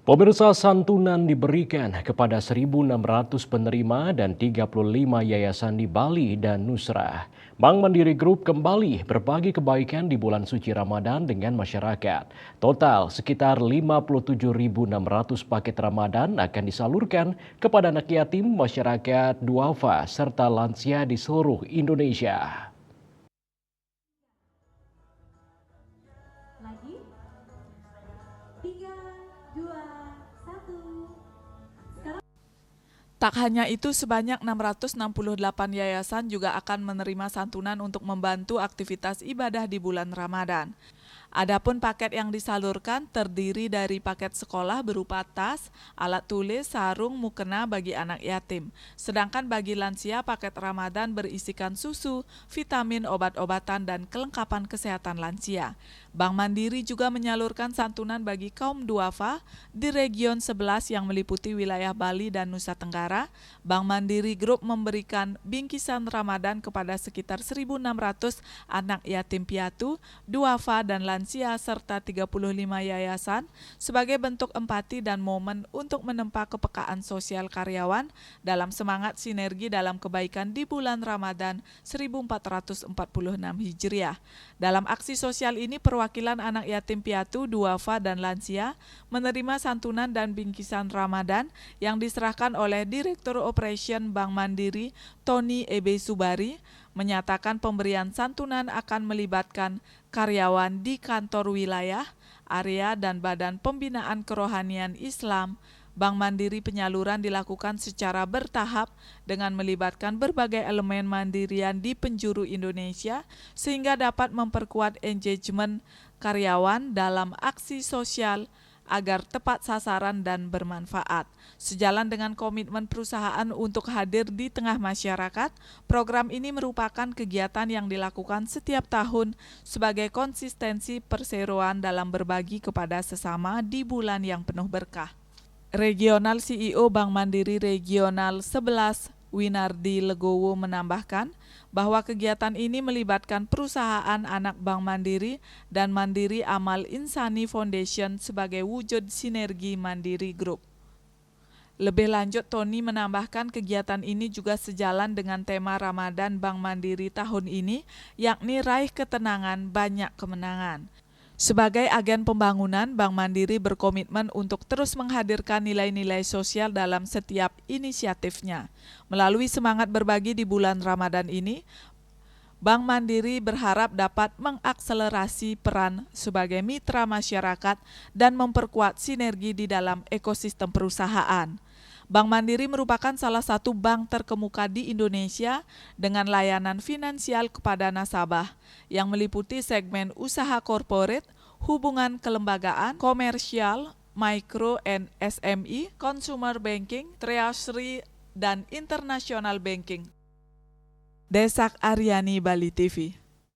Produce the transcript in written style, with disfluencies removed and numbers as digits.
Pemirsa, santunan diberikan kepada 1.600 penerima dan 35 yayasan di Bali dan Nusra. Bank Mandiri Group kembali berbagi kebaikan di bulan suci Ramadan dengan masyarakat. Total sekitar 57.600 paket Ramadan akan disalurkan kepada anak yatim, masyarakat duafa, serta lansia di seluruh Indonesia. Lagi 3, 2, 1. Tak hanya itu, sebanyak 668 yayasan juga akan menerima santunan untuk membantu aktivitas ibadah di bulan Ramadan. Adapun paket yang disalurkan terdiri dari paket sekolah berupa tas, alat tulis, sarung, mukena bagi anak yatim. Sedangkan bagi lansia, paket Ramadan berisikan susu, vitamin, obat-obatan, dan kelengkapan kesehatan lansia. Bank Mandiri juga menyalurkan santunan bagi kaum duafa di region 11 yang meliputi wilayah Bali dan Nusa Tenggara. Bank Mandiri Group memberikan bingkisan Ramadan kepada sekitar 1.600 anak yatim piatu, duafa, dan lansia serta 35 yayasan sebagai bentuk empati dan momen untuk menempa kepekaan sosial karyawan dalam semangat sinergi dalam kebaikan di bulan Ramadan 1446 Hijriah. Dalam aksi sosial ini, perwakilan anak yatim piatu, duafa, dan lansia menerima santunan dan bingkisan Ramadan yang diserahkan oleh Direktur Operation Bank Mandiri Tony Ebe Subari, menyatakan pemberian santunan akan melibatkan karyawan di kantor wilayah, area, dan badan pembinaan kerohanian Islam. Bank Mandiri penyaluran dilakukan secara bertahap dengan melibatkan berbagai elemen mandirian di penjuru Indonesia sehingga dapat memperkuat engagement karyawan dalam aksi sosial agar tepat sasaran dan bermanfaat. Sejalan dengan komitmen perusahaan untuk hadir di tengah masyarakat, program ini merupakan kegiatan yang dilakukan setiap tahun sebagai konsistensi perseroan dalam berbagi kepada sesama di bulan yang penuh berkah. Regional CEO Bank Mandiri Regional 11 Winardi Legowo menambahkan bahwa kegiatan ini melibatkan perusahaan anak Bank Mandiri dan Mandiri Amal Insani Foundation sebagai wujud sinergi Mandiri Group. Lebih lanjut, Tony menambahkan kegiatan ini juga sejalan dengan tema Ramadan Bank Mandiri tahun ini, yakni Raih Ketenangan, Banyak Kemenangan. Sebagai agen pembangunan, Bank Mandiri berkomitmen untuk terus menghadirkan nilai-nilai sosial dalam setiap inisiatifnya. Melalui semangat berbagi di bulan Ramadan ini, Bank Mandiri berharap dapat mengakselerasi peran sebagai mitra masyarakat dan memperkuat sinergi di dalam ekosistem perusahaan. Bank Mandiri merupakan salah satu bank terkemuka di Indonesia dengan layanan finansial kepada nasabah yang meliputi segmen usaha korporat, hubungan kelembagaan, komersial, micro and SME, consumer banking, treasury, dan international banking. Desak Aryani, Bali TV.